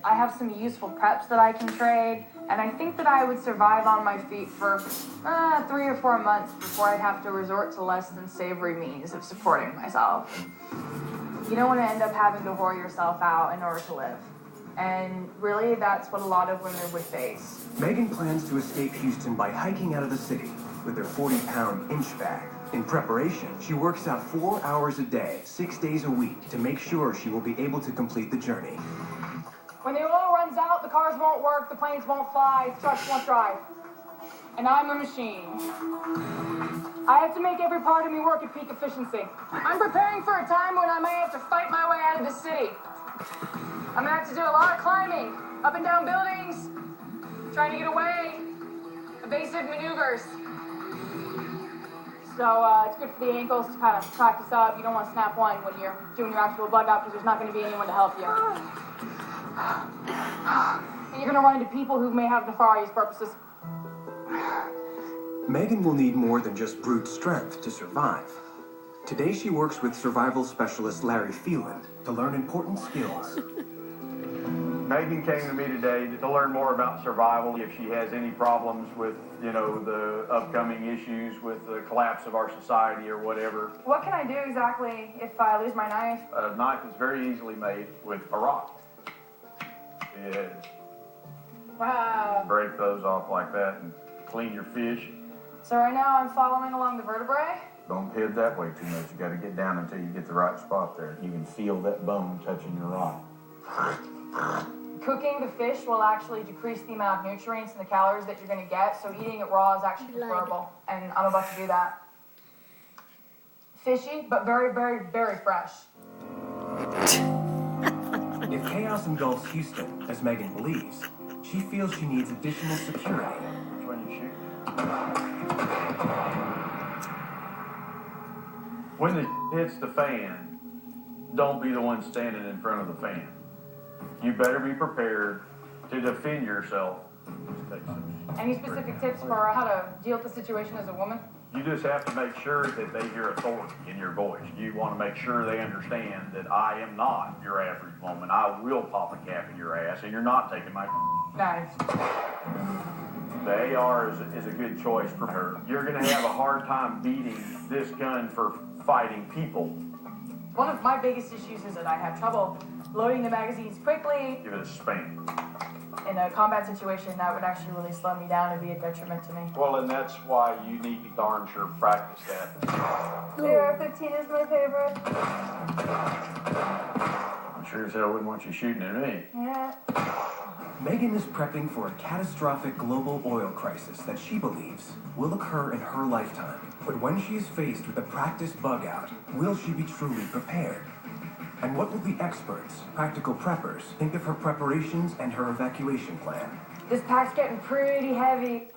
I have some useful preps that I can trade, and I think that I would survive on my feet for 3 or 4 months before I'd have to resort to less than savory means of supporting myself. You don't want to end up having to whore yourself out in order to live. And really, that's what a lot of women would face. Megan plans to escape Houston by hiking out of the city with her 40-pound inch bag. In preparation, she works out 4 hours a day, 6 days a week, to make sure she will be able to complete the journey. When the oil runs out, the cars won't work, the planes won't fly, the trucks won't drive. And I'm a machine. I have to make every part of me work at peak efficiency. I'm preparing for a time when I may have to fight my way out of the city. I'm gonna have to do a lot of climbing, up and down buildings, trying to get away, evasive maneuvers. So it's good for the ankles to kind of practice up. You don't want to snap one when you're doing your actual bug out because there's not going to be anyone to help you. And you're going to run into people who may have nefarious purposes. Megan will need more than just brute strength to survive. Today she works with survival specialist Larry Phelan to learn important skills. Megan came to me today to learn more about survival. If she has any problems with, the upcoming issues with the collapse of our society or whatever. What can I do exactly if I lose my knife? A knife is very easily made with a rock. Yeah. Wow. Break those off like that and clean your fish. So right now I'm following along the vertebrae. Don't head that way too much. You got to get down until you get the right spot there. You can feel that bone touching your rock. Cooking the fish will actually decrease the amount of nutrients and the calories that you're going to get, so eating it raw is actually preferable, and I'm about to do that. Fishy, but very, very, very fresh. If chaos engulfs Houston, as Megan believes, she feels she needs additional security. Which one you shoot? When it hits the fan, don't be the one standing in front of the fan. You better be prepared to defend yourself. Any specific tips for how to deal with the situation as a woman? You just have to make sure that they hear authority in your voice. You want to make sure they understand that I am not your average woman. I will pop a cap in your ass, and you're not taking my... Nice. The AR is a good choice for her. You're going to have a hard time beating this gun for fighting people. One of my biggest issues is that I have trouble loading the magazines quickly. Give it a spank. In a combat situation, that would actually really slow me down and be a detriment to me. Well, and that's why you need to darn sure practice that. AR-15 is my favorite. I sure as hell wouldn't want you shooting at me. Yeah. Megan is prepping for a catastrophic global oil crisis that she believes will occur in her lifetime. But when she is faced with a practice bug out, will she be truly prepared? And what will the experts, practical preppers, think of her preparations and her evacuation plan? This pack's getting pretty heavy.